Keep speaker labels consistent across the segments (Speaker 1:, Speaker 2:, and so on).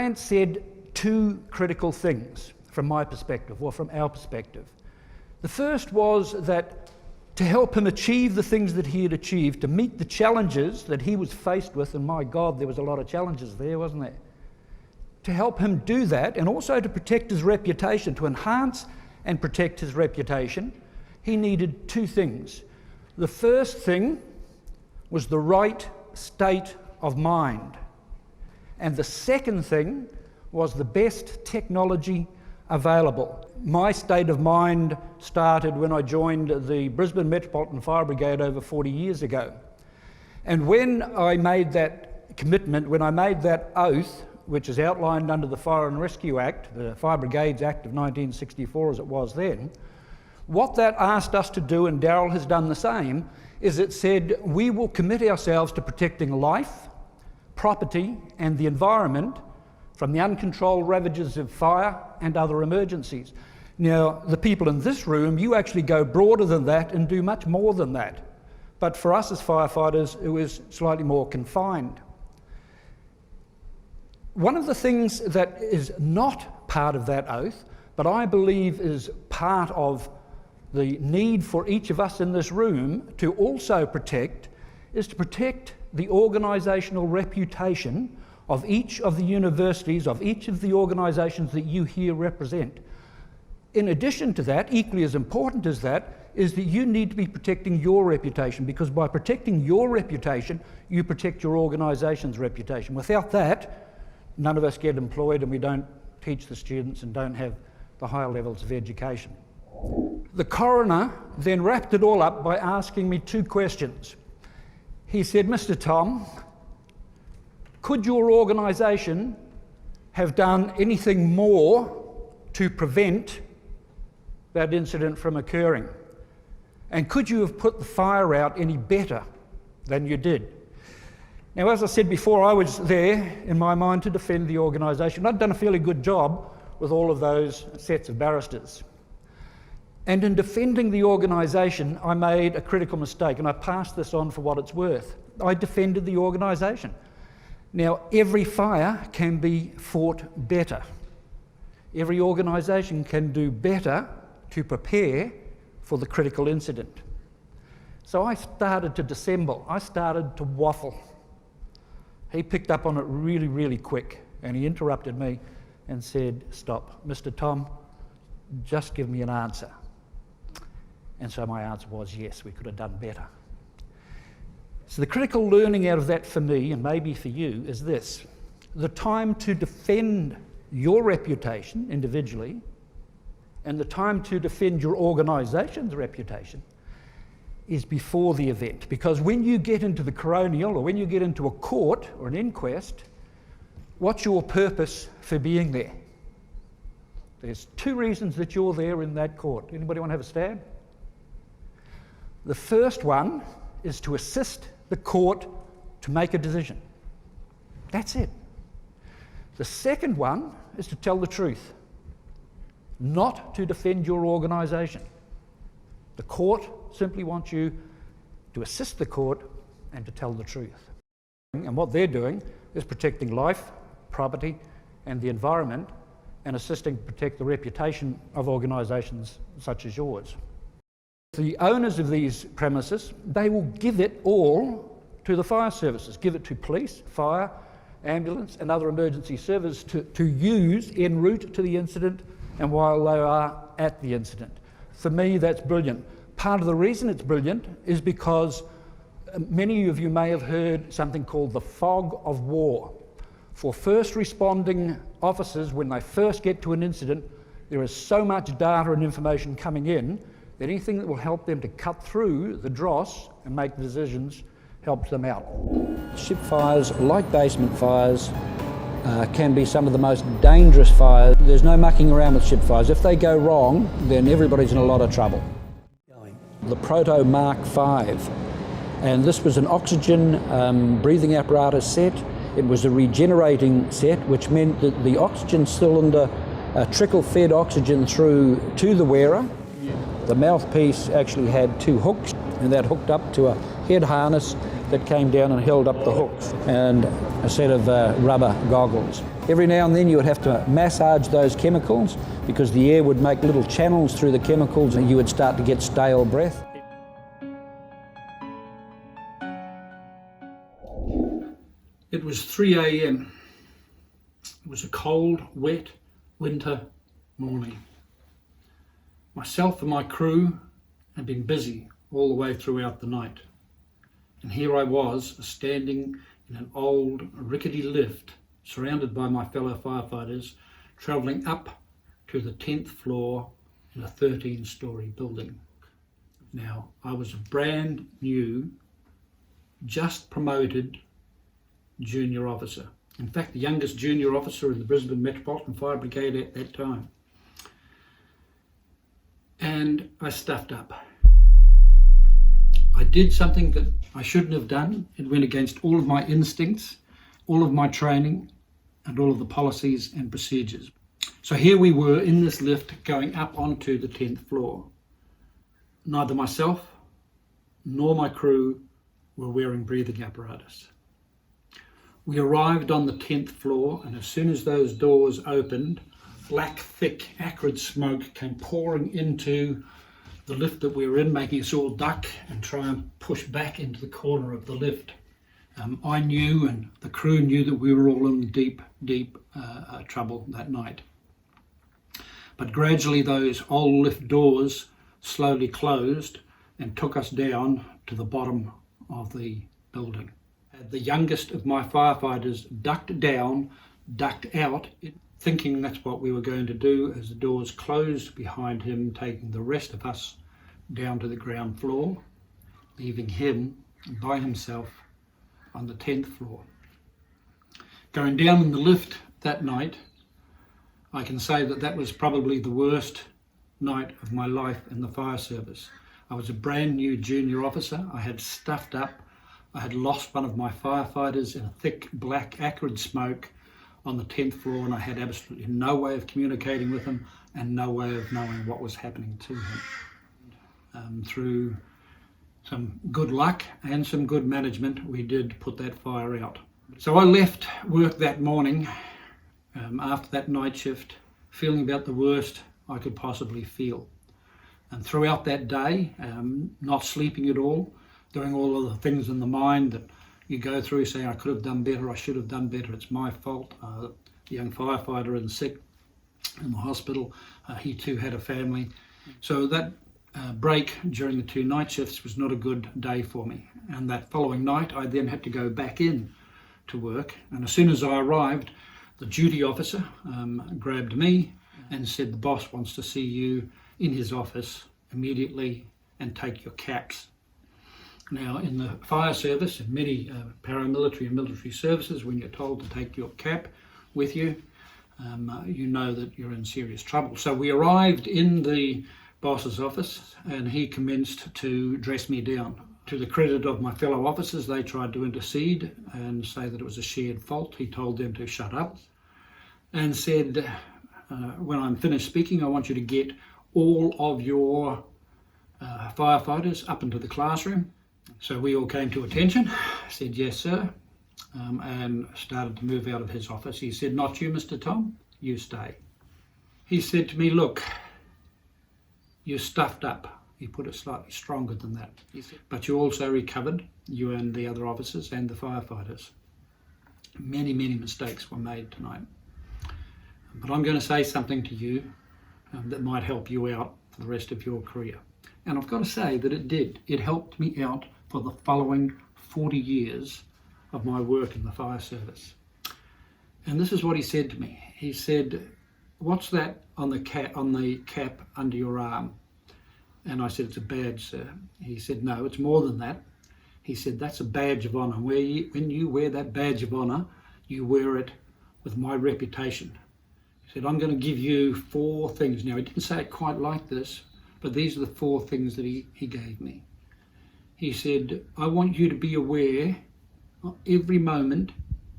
Speaker 1: client said two critical things from my perspective, or from our perspective. The first was that to help him achieve the things that he had achieved, to meet the challenges that he was faced with, and my God, there was a lot of challenges there, wasn't there? To help him do that, and also to protect his reputation, to enhance and protect his reputation, he needed two things. The first thing was the right state of mind. And the second thing was the best technology available. My state of mind started when I joined the Brisbane Metropolitan Fire Brigade over 40 years ago. And when I made that commitment, when I made that oath, which is outlined under the Fire and Rescue Act, the Fire Brigades Act of 1964 as it was then, what that asked us to do, and Darryl has done the same, is it said we will commit ourselves to protecting life, property and the environment from the uncontrolled ravages of fire and other emergencies. Now, the people in this room, you actually go broader than that and do much more than that. But for us as firefighters, it was slightly more confined. One of the things that is not part of that oath, but I believe is part of the need for each of us in this room to also protect, is to protect the organisational reputation of each of the universities, of each of the organisations that you here represent. In addition to that, equally as important as that, is that you need to be protecting your reputation, because by protecting your reputation, you protect your organisation's reputation. Without that, none of us get employed and we don't teach the students and don't have the higher levels of education. The coroner then wrapped it all up by asking me two questions. He said, "Mr. Tom, could your organisation have done anything more to prevent that incident from occurring? And could you have put the fire out any better than you did?" Now, as I said before, I was there in my mind to defend the organisation. I'd done a fairly good job with all of those sets of barristers. And in defending the organisation, I made a critical mistake, and I passed this on for what it's worth. I defended the organisation. Now, every fire can be fought better. Every organisation can do better to prepare for the critical incident. So I started to dissemble. I started to waffle. He picked up on it really, really quick, and he interrupted me and said, "Stop, Mr. Tom, just give me an answer." And so my answer was, yes, we could have done better. So the critical learning out of that for me, and maybe for you, is this. The time to defend your reputation individually and the time to defend your organisation's reputation is before the event. Because when you get into the coronial, or when you get into a court or an inquest, what's your purpose for being there? There's two reasons that you're there in that court. Anybody want to have a stab? The first one is to assist the court to make a decision. That's it. The second one is to tell the truth, not to defend your organisation. The court simply wants you to assist the court and to tell the truth. And what they're doing is protecting life, property and the environment, and assisting to protect the reputation of organisations such as yours. The owners of these premises, they will give it all to the fire services, give it to police, fire, ambulance and other emergency services to use en route to the incident and while they are at the incident. For me, that's brilliant. Part of the reason it's brilliant is because many of you may have heard something called the fog of war. For first responding officers, when they first get to an incident, there is so much data and information coming in that anything that will help them to cut through the dross and make decisions helps them out. Ship fires, like basement fires, can be some of the most dangerous fires. There's no mucking around with ship fires. If they go wrong, then everybody's in a lot of trouble. The Proto Mark V, and this was an oxygen breathing apparatus set. It was a regenerating set, which meant that the oxygen cylinder trickle-fed oxygen through to the wearer. The mouthpiece actually had two hooks, and that hooked up to a head harness that came down and held up the hooks, and a set of rubber goggles. Every now and then you would have to massage those chemicals because the air would make little channels through the chemicals and you would start to get stale breath. It was 3 a.m. It was a cold, wet winter morning. Myself and my crew had been busy all the way throughout the night. And here I was, standing in an old, rickety lift, surrounded by my fellow firefighters, travelling up to the 10th floor in a 13-storey building. Now, I was a brand new, just promoted junior officer. In fact, the youngest junior officer in the Brisbane Metropolitan Fire Brigade at that time. And I stuffed up. I did something that I shouldn't have done. It went against all of my instincts, all of my training, and all of the policies and procedures. So here we were in this lift going up onto the 10th floor. Neither myself nor my crew were wearing breathing apparatus. We arrived on the 10th floor, and as soon as those doors opened, black, thick, acrid smoke came pouring into the lift that we were in, making us all duck and try and push back into the corner of the lift. I knew, and the crew knew, that we were all in deep trouble that night. But gradually those old lift doors slowly closed and took us down to the bottom of the building. The youngest of my firefighters ducked down, ducked out, thinking that's what we were going to do, as the doors closed behind him, taking the rest of us down to the ground floor, leaving him by himself on the 10th floor. Going down in the lift that night, I can say that that was probably the worst night of my life in the fire service. I was a brand new junior officer. I had stuffed up. I had lost one of my firefighters in a thick, black, acrid smoke on the 10th floor, and I had absolutely no way of communicating with him and no way of knowing what was happening to him. Through some good luck and some good management, we did put that fire out. So I left work that morning after that night shift, feeling about the worst I could possibly feel. And throughout that day, not sleeping at all, doing all of the things in the mind that you go through, saying I could have done better, I should have done better, it's my fault. The young firefighter and sick in the hospital, he too had a family. So that break during the 2 night shifts was not a good day for me. And that following night I then had to go back in to work, and as soon as I arrived, the duty officer grabbed me and said, the boss wants to see you in his office immediately and take your caps. Now, in the fire service and many paramilitary and military services, when you're told to take your cap with you, you know that you're in serious trouble. So we arrived in the boss's office and he commenced to dress me down. To the credit of my fellow officers, they tried to intercede and say that it was a shared fault. He told them to shut up and said, when I'm finished speaking, I want you to get all of your firefighters up into the classroom. So we all came to attention, said yes sir, and started to move out of his office. He said, not you, Mr. Tom, you stay. He said to me, look, you're stuffed up. He put it slightly stronger than that. He said, but you also recovered, you and the other officers and the firefighters. Many mistakes were made tonight. But I'm going to say something to you that might help you out for the rest of your career. And I've got to say that it did. It helped me out for the following 40 years of my work in the fire service. And this is what he said to me. He said, what's that on the cap under your arm? And I said, it's a badge, sir. He said, no, it's more than that. He said, that's a badge of honour. When you wear that badge of honour, you wear it with my reputation. He said, I'm going to give you 4 things. Now, he didn't say it quite like this, but these are the 4 things that he gave me. He said, I want you to be aware every moment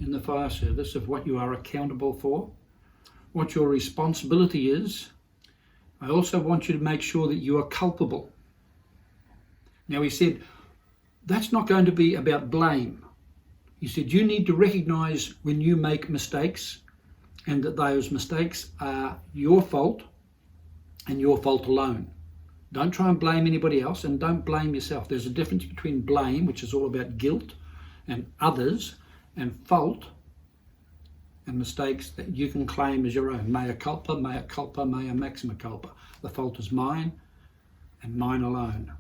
Speaker 1: in the fire service of what you are accountable for, what your responsibility is. I also want you to make sure that you are culpable. Now he said, that's not going to be about blame. He said, you need to recognize when you make mistakes and that those mistakes are your fault and your fault alone. Don't try and blame anybody else, and don't blame yourself. There's a difference between blame, which is all about guilt and others, and fault and mistakes that you can claim as your own. Mea culpa, mea culpa, mea maxima culpa. The fault is mine and mine alone.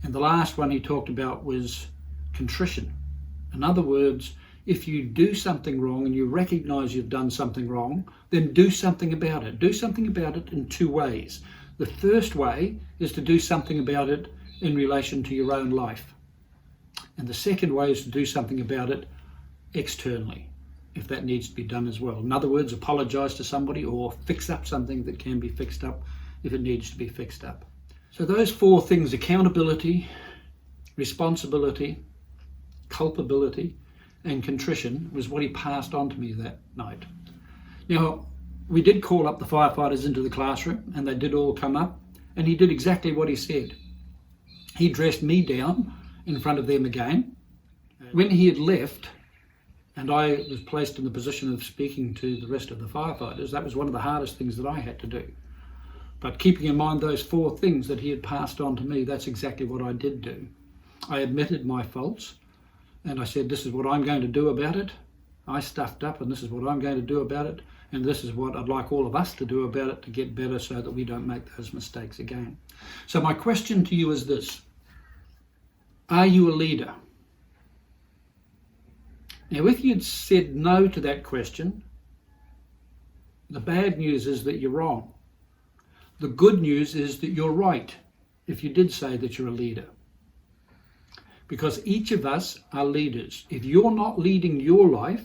Speaker 1: And the last one he talked about was contrition. In other words, if you do something wrong and you recognize you've done something wrong, then do something about it. Do something about it in two ways. The first way is to do something about it in relation to your own life. And the second way is to do something about it externally, if that needs to be done as well. In other words, apologize to somebody or fix up something that can be fixed up if it needs to be fixed up. So those four things: accountability, responsibility, culpability, and contrition, was what he passed on to me that night. Now, we did call up the firefighters into the classroom, and they did all come up, and he did exactly what he said. He dressed me down in front of them again. When he had left, and I was placed in the position of speaking to the rest of the firefighters, that was one of the hardest things that I had to do. But keeping in mind those four things that he had passed on to me, that's exactly what I did do. I admitted my faults, and I said, this is what I'm going to do about it. I stuffed up, and this is what I'm going to do about it. And this is what I'd like all of us to do about it to get better so that we don't make those mistakes again. So my question to you is this: are you a leader? Now, if you'd said no to that question, the bad news is that you're wrong. The good news is that you're right if you did say that you're a leader. Because each of us are leaders. If you're not leading your life,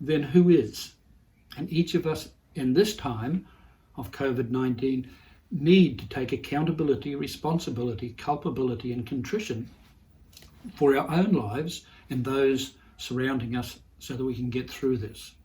Speaker 1: then who is? And each of us in this time of COVID-19 need to take accountability, responsibility, culpability, and contrition for our own lives and those surrounding us so that we can get through this.